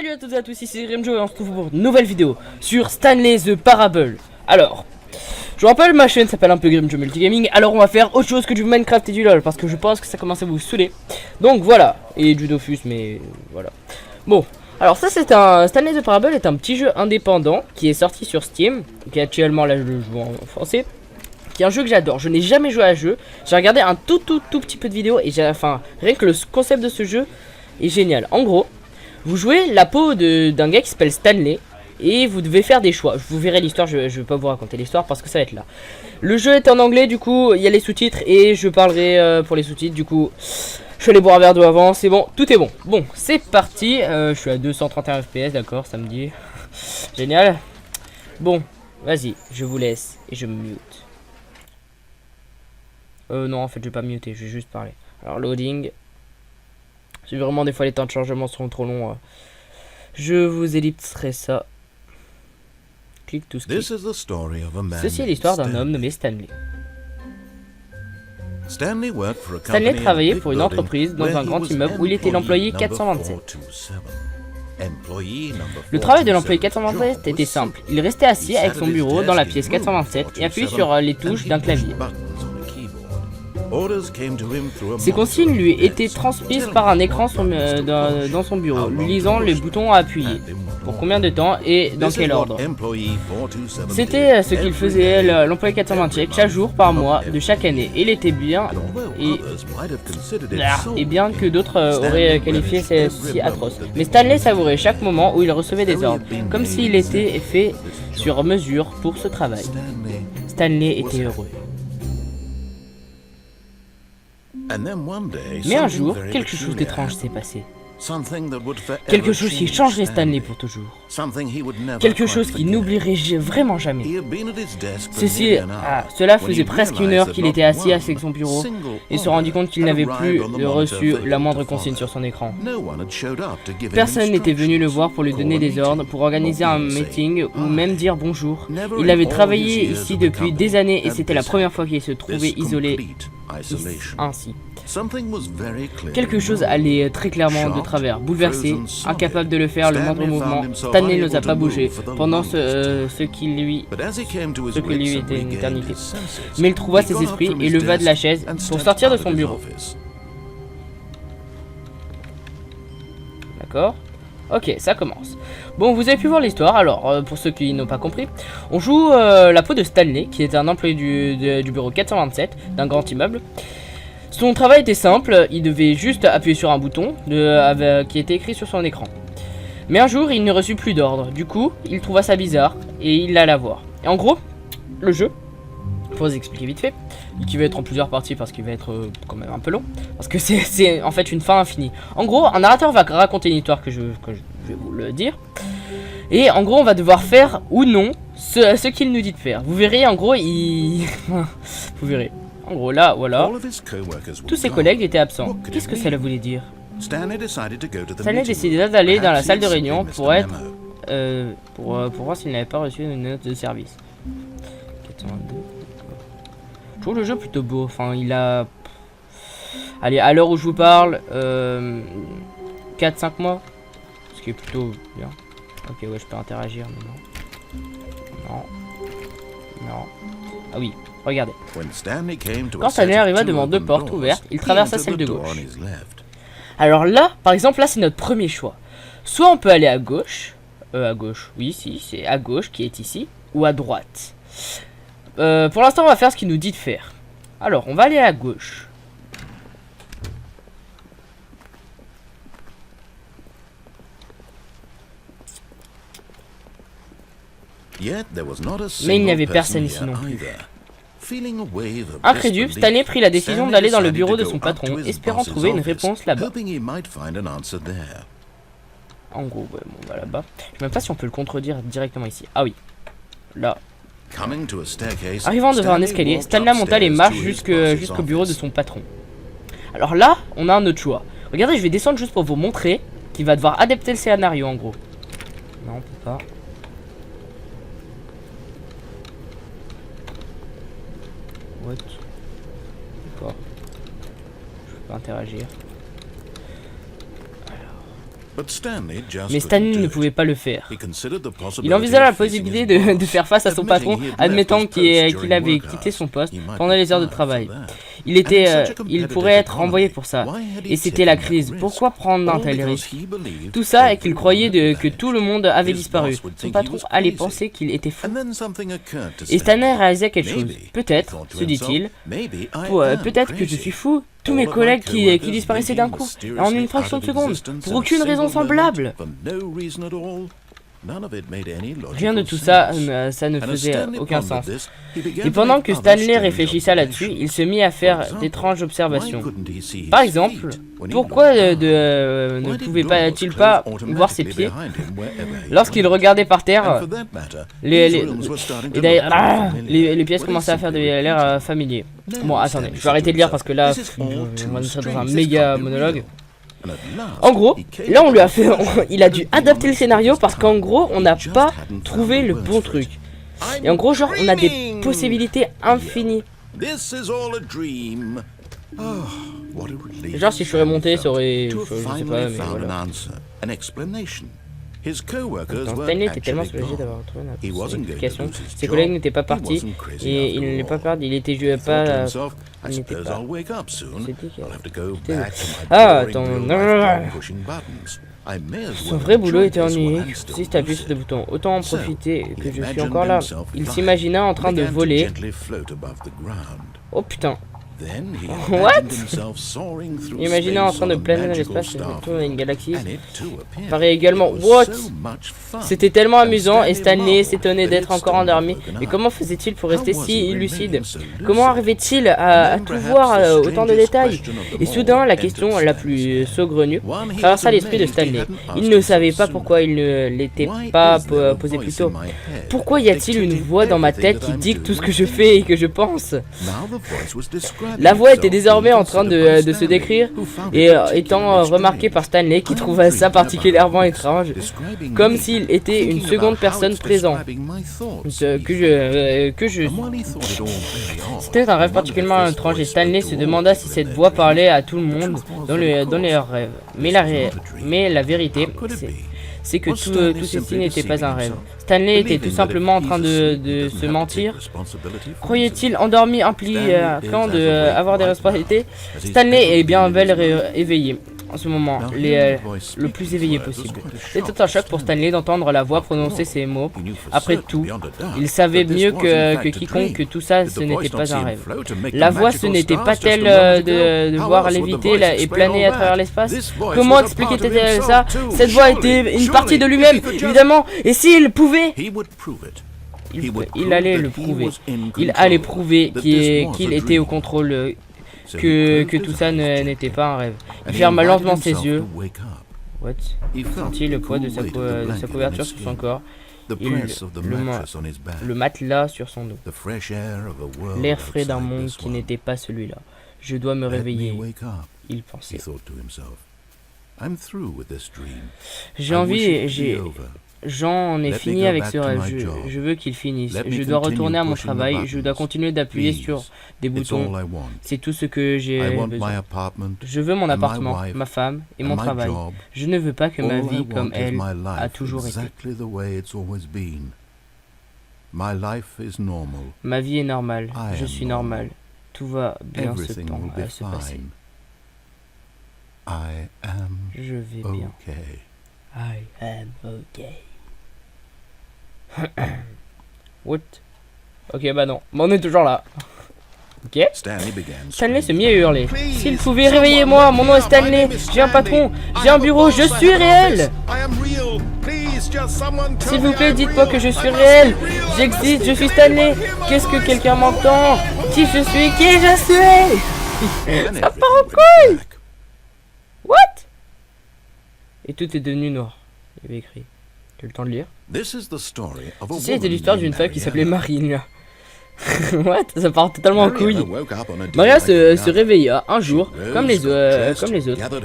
Salut à toutes et à tous, ici Grimjo et on se retrouve pour une nouvelle vidéo sur Stanley the Parable. Alors, je vous rappelle, ma chaîne s'appelle un peu Grimjo Multigaming. Alors on va faire autre chose que du Minecraft et du LOL parce que je pense que ça commence à vous saouler. Donc voilà, et du Dofus, mais voilà. Bon, alors ça c'est un Stanley the Parable est un petit jeu indépendant qui est sorti sur Steam, qui est actuellement là je le joue en français. Qui est un jeu que j'adore. Je n'ai jamais joué à ce jeu. J'ai regardé un tout petit peu de vidéos et j'ai, enfin, rien que le concept de ce jeu est génial. En gros, vous jouez la peau d'un gars qui s'appelle Stanley et vous devez faire des choix. Vous verrez l'histoire, je vais pas vous raconter l'histoire parce que ça va être là. Le jeu est en anglais, du coup, il y a les sous-titres et je parlerai pour les sous-titres. Du coup, je suis allé boire un verre d'eau avant, c'est bon, tout est bon. Bon, c'est parti. Je suis à 231 FPS, d'accord, samedi. Génial. Bon, vas-y, je vous laisse et je me mute. Non, en fait, je vais pas muter, je vais juste parler. Alors, loading. Si vraiment des fois les temps de chargement seront trop longs, je vous ellipserai ça. Clique tout ce qui. Ceci est l'histoire d'un homme nommé Stanley. Stanley travaillait pour une entreprise dans un grand immeuble où il était l'employé 427. Le travail de l'employé 427 était simple. Il restait assis avec son bureau dans la pièce 427 et appuyait sur les touches d'un clavier. Ces consignes lui étaient transmises par un écran dans son bureau, lui lisant les boutons à appuyer, pour combien de temps et dans quel ordre. C'était ce qu'il faisait l'employé 427 chaque jour par mois de chaque année. Et il était bien, et bien que d'autres auraient qualifié ceci atroce. Mais Stanley savourait chaque moment où il recevait des ordres, comme s'il était fait sur mesure pour ce travail. Stanley était heureux. Mais un jour, quelque chose d'étrange s'est passé. Quelque chose qui changerait Stanley pour toujours. Quelque chose qu'il n'oublierait vraiment jamais. Cela faisait presque une heure qu'il était assis avec son bureau et se rendit compte qu'il n'avait plus reçu la moindre consigne sur son écran. Personne n'était venu le voir pour lui donner des ordres, pour organiser un meeting ou même dire bonjour. Il avait travaillé ici depuis des années et c'était la première fois qu'il se trouvait isolé ainsi. Quelque chose allait très clairement de travers. Bouleversé, incapable de le faire le moindre mouvement, Stanley n'osa pas bouger pendant ce qui lui était une éternité. Mais il trouva ses esprits et leva de la chaise pour sortir de son bureau. D'accord. Ok, ça commence. Bon, vous avez pu voir l'histoire. Alors, pour ceux qui n'ont pas compris, on joue la peau de Stanley, qui est un employé du bureau 427 d'un grand immeuble. Son travail était simple, il devait juste appuyer sur un bouton qui était écrit sur son écran. Mais un jour, il ne reçut plus d'ordre. Du coup, il trouva ça bizarre et il l'alla voir. Et en gros, le jeu, pour vous expliquer vite fait, qui va être en plusieurs parties parce qu'il va être quand même un peu long, parce que c'est en fait une fin infinie. En gros, un narrateur va raconter une histoire que je vais vous le dire. Et en gros, on va devoir faire ou non ce qu'il nous dit de faire. Vous verrez, en gros, vous verrez. En gros, là, voilà. Tous ses collègues étaient absents. Qu'est-ce que cela voulait dire? Stanley décida d'aller dans la salle de réunion pour voir s'il n'avait pas reçu une note de service. 422. Je trouve le jeu plutôt beau. Enfin, il a... Allez, à l'heure où je vous parle, 4-5 mois. Ce qui est plutôt bien. Ok, ouais, je peux interagir, mais non. Non. Non. Ah oui. Regardez. Quand Stanley arriva devant deux portes ouvertes, il traversa celle de gauche. Alors là, par exemple, là c'est notre premier choix. Soit on peut aller à gauche, oui, si, c'est à gauche qui est ici, ou à droite. Pour l'instant, on va faire ce qu'il nous dit de faire. Alors, on va aller à gauche. Mais il n'y avait personne ici non plus. Incrédule, Stanley prit la décision d'aller dans le bureau de son patron, espérant trouver une réponse là-bas. En gros, ouais, bon, on va là-bas. Je sais même pas si on peut le contredire directement ici. Ah oui, là. Arrivant devant un escalier, Stanley monta les marches jusqu'au bureau de son patron. Alors là, on a un autre choix. Regardez, je vais descendre juste pour vous montrer qu'il va devoir adapter le scénario en gros. Non, on peut pas. What? D'accord. Je peux pas interagir. Mais Stanley ne pouvait pas le faire. Il envisagea la possibilité de faire face à son patron, admettant qu'il avait quitté son poste pendant les heures de travail. Il pourrait être renvoyé pour ça. Et c'était la crise. Pourquoi prendre un tel risque? Tout ça est qu'il croyait que tout le monde avait disparu. Son patron allait penser qu'il était fou. Et Stanley réalisait quelque chose. Peut-être, se dit-il, peut-être que je suis fou. Tous mes collègues qui disparaissaient d'un coup, en une fraction de seconde, pour aucune raison semblable. Rien de tout ça, ça ne faisait aucun sens. Et pendant que Stanley réfléchissait là-dessus, il se mit à faire d'étranges observations. Par exemple, pourquoi ne pouvait-il pas voir ses pieds lorsqu'il regardait par terre? Les pièces commençaient à faire de l'air familier. Bon, attendez, je vais arrêter de lire parce que là, on va entrer dans un méga monologue. En gros, là on lui a fait, il a dû adapter le scénario parce qu'en gros on n'a pas trouvé le bon truc. Et en gros genre on a des possibilités infinies. Genre si je ferais monter ça aurait, je sais pas mais voilà. Stanley était tellement soulagé d'avoir trouvé une explication. Ses collègues n'étaient pas partis et il n'est pas perdu. Il était pas. Il n'était pas. Ah, attends. Son vrai boulot était ennuyé. Si tu appuies sur des boutons, autant en profiter que je suis encore là. Il s'imagina en train de voler. Oh putain. What? Imaginez en train de planer dans l'espace autour d'une galaxie. Paraît également. What? C'était tellement amusant et Stanley s'étonnait d'être encore endormi. Mais comment faisait-il pour rester si lucide? Comment arrivait-il à tout voir autant de détails? Et soudain, la question la plus saugrenue traversa l'esprit de Stanley. Il ne savait pas pourquoi il ne l'était pas posé plus tôt. Pourquoi y a-t-il une voix dans ma tête qui dicte tout ce que je fais et que je pense? La voix était désormais en train de se décrire et étant remarquée par Stanley qui trouva ça particulièrement étrange, comme s'il était une seconde personne présente. C'était un rêve particulièrement étrange et Stanley se demanda si cette voix parlait à tout le monde dans leurs rêves. Mais la vérité, c'est que tout ceci n'était pas un rêve. Stanley était tout simplement en train de se mentir. Croyait-il endormi impliquant d'avoir des responsabilités? Stanley est bien bel éveillé en ce moment, le plus éveillé possible. C'était un choc pour Stanley d'entendre la voix prononcer ces mots. Après tout, il savait mieux que quiconque que tout ça, ce n'était pas un rêve. La voix, ce n'était pas telle de voir léviter et planer à travers l'espace. Comment expliquait-elle ça? Cette voix était une partie de lui-même, évidemment. Et s'il pouvait, il allait le prouver. Il allait prouver qu'il était au contrôle. Que tout ça n'était pas un rêve. Il ferma lentement ses yeux. What? Il sentit le poids de sa couverture sur son corps et le matelas sur son dos. L'air frais d'un monde qui n'était pas celui-là. Je dois me réveiller, il pensait. J'en ai fini avec ce rêve, je veux qu'il finisse, je dois retourner à mon travail, je dois continuer d'appuyer sur des boutons, c'est tout ce que j'ai besoin. Je veux mon appartement, ma femme et mon travail. Je ne veux pas que ma vie comme elle a toujours été. Ma vie est normale, je suis normal, tout va bien se passer. Je vais bien. I am okay. What? Ok, bah non. Bon, on est toujours là. Ok. Stanley se mit à hurler. S'il pouvait, réveillez-moi. Mon nom est Stanley. J'ai un patron. J'ai un bureau. Je suis réel. S'il vous plaît, dites-moi que je suis réel. J'existe. Je suis Stanley. Qu'est-ce que quelqu'un m'entend? Qui je suis? Qui je suis? Ça part en couille. What? Et tout est devenu noir. Il avait écrit. Tu as le temps de lire? Ceci était l'histoire d'une femme qui s'appelait Marine. What? Ça part totalement en couille. Maria se réveilla un jour, comme les autres.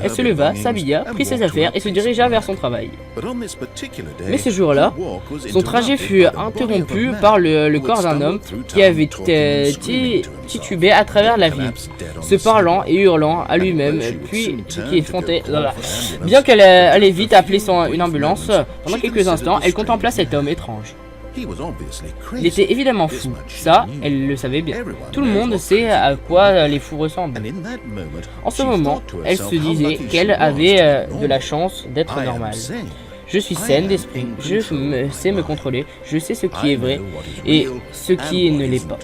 Elle se leva, s'habilla, prit ses affaires et se dirigea vers son travail. Mais ce jour-là, son trajet fut interrompu par le corps d'un homme qui avait titubé à travers la ville, se parlant et hurlant à lui-même, puis qui effondrait. Bien qu'elle allait vite appeler une ambulance, pendant quelques instants, elle contempla cet homme étrange. Il était évidemment fou, ça, elle le savait bien. Tout le monde sait à quoi les fous ressemblent. En ce moment, elle se disait qu'elle avait de la chance d'être normale. Je suis saine d'esprit, je sais me contrôler, je sais ce qui est vrai et ce qui ne l'est pas.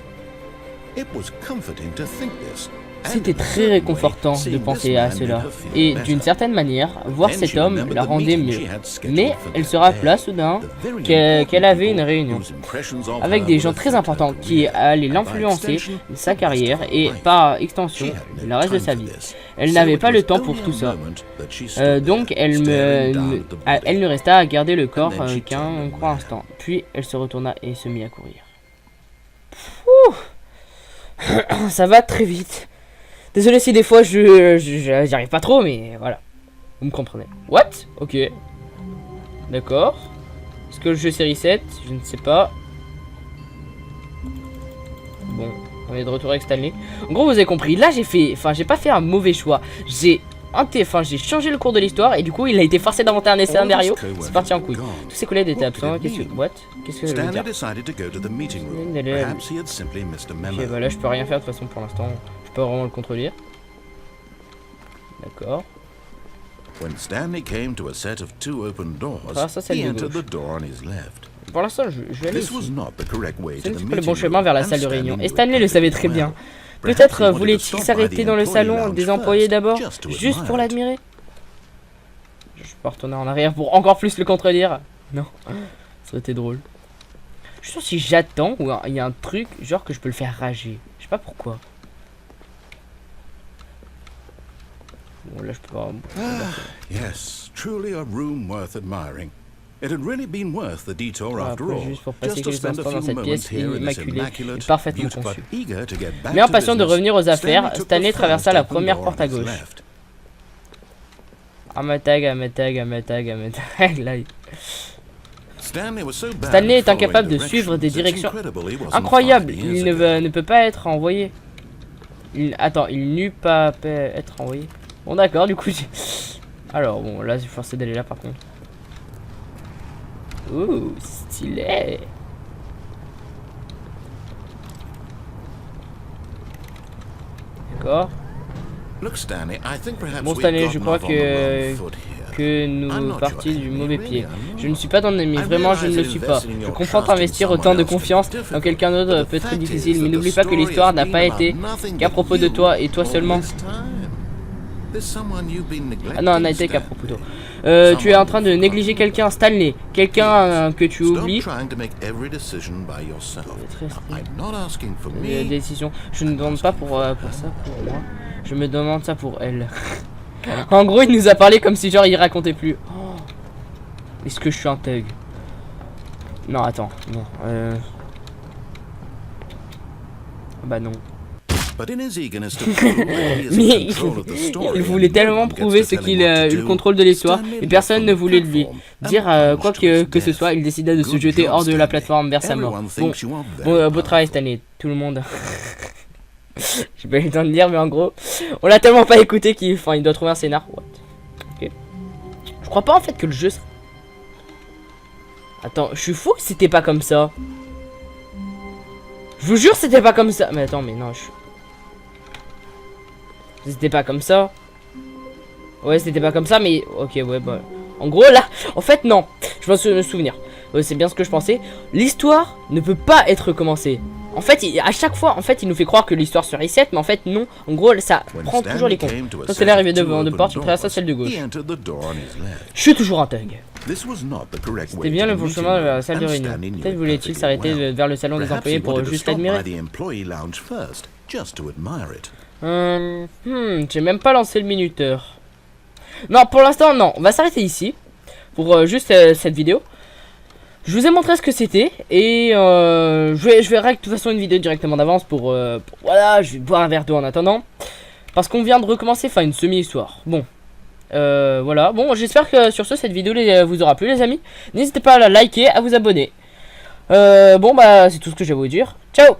C'était très réconfortant de penser à cela, et d'une certaine manière, voir cet homme la rendait mieux. Mais elle se rappela soudain qu'elle avait une réunion avec des gens très importants qui allaient l'influencer, sa carrière et par extension le reste de sa vie. Elle n'avait pas le temps pour tout ça, donc elle ne resta à garder le corps qu'un court instant. Puis elle se retourna et se mit à courir. Ça va très vite. Désolé si des fois j'y arrive pas trop, mais voilà. Vous me comprenez. What? Ok. D'accord. Est-ce que le jeu c'est reset? Je ne sais pas. Bon, on est de retour avec Stanley. En gros, vous avez compris. Là, j'ai pas fait un mauvais choix. J'ai changé le cours de l'histoire et du coup, il a été forcé d'inventer un scénario. C'est parti en couille. Tous ses collègues étaient absents. Qu'est-ce que ça veut dire? Ok, bah là, je peux rien faire de toute façon pour l'instant. Je peux vraiment le contredire. D'accord. Ah, ça c'est le gauche. Pour l'instant, je vais aller ici. Ce n'est pas le bon chemin vers la salle de réunion. Et Stanley le savait très bien. Peut-être voulait-il s'arrêter dans le salon des employés d'abord, juste pour l'admirer. Je peux retourner en arrière pour encore plus le contredire. Non, ça aurait été drôle. Je suis sûr si j'attends ou il y a un truc genre que je peux le faire rager. Je sais pas pourquoi. Bon, là je peux pas. Yes, truly a room worth admiring. It had really been worth the detour after all. Juste pour passer quelques instants dans cette pièce immaculée et parfaitement conçue. Mais impatient de revenir aux affaires, Stanley traversa la première porte à gauche. Amatag. Là, Stanley est incapable de suivre des directions incroyables. Il ne peut pas être envoyé. Il n'eût pas être envoyé. Bon d'accord, du coup alors bon là je suis forcé d'aller là par contre. Ouh, stylé. D'accord. Bon Stanley, je crois que nous partis du mauvais pied. Je ne suis pas ton ennemi, vraiment je ne le suis pas. Je comprends t'investir autant de confiance dans quelqu'un d'autre peut être difficile, mais n'oublie pas que l'histoire n'a pas été qu'à propos de toi et toi seulement. Ah non, on a été qu'à propos de toi. Tu es en train de négliger quelqu'un, Stanley. Quelqu'un que tu oublies. Décision. Je ne demande pas pour ça pour moi. Je me demande ça pour elle. En gros, il nous a parlé comme si genre il racontait plus. Oh. Est-ce que je suis un thug? Non, attends. Non. Bah non. Mais il voulait tellement prouver ce qu'il eut le contrôle de l'histoire et personne ne voulait lui dire quoi que ce soit. Il décida de se jeter hors de la plateforme vers sa mort. Bon, beau travail Stanley, tout le monde. J'ai pas eu le temps de dire, mais en gros, on l'a tellement pas écouté qu'il doit trouver un scénar. What? Ok. Je crois pas en fait que le jeu. Attends, je suis fou que c'était pas comme ça. Je vous jure, c'était pas comme ça. Mais attends, mais non, c'était pas comme ça. Ouais, c'était pas comme ça, mais ok, ouais, bah. En gros, là, en fait, non. Je vais me souvenir. Ouais, c'est bien ce que je pensais. L'histoire ne peut pas être recommencée. En fait, à chaque fois, en fait, il nous fait croire que l'histoire se reset, mais en fait, non. En gros, ça prend toujours les comptes. Quand c'est l'arrivée devant de porte, il traversa celle de gauche. Je suis toujours un thug. C'était bien le bon chemin vers la salle de réunion. Peut-être voulait-il s'arrêter vers le salon des employés pour juste l'admirer. J'ai même pas lancé le minuteur. Non, pour l'instant, non. On va s'arrêter ici pour juste cette vidéo. Je vous ai montré ce que c'était et je verrai de toute façon une vidéo directement d'avance pour voilà, je vais boire un verre d'eau en attendant parce qu'on vient de recommencer, enfin une semi-histoire. Bon, voilà, bon, j'espère que sur ce cette vidéo vous aura plu les amis. N'hésitez pas à la liker, à vous abonner. Bon bah c'est tout ce que j'ai à vous dire. Ciao.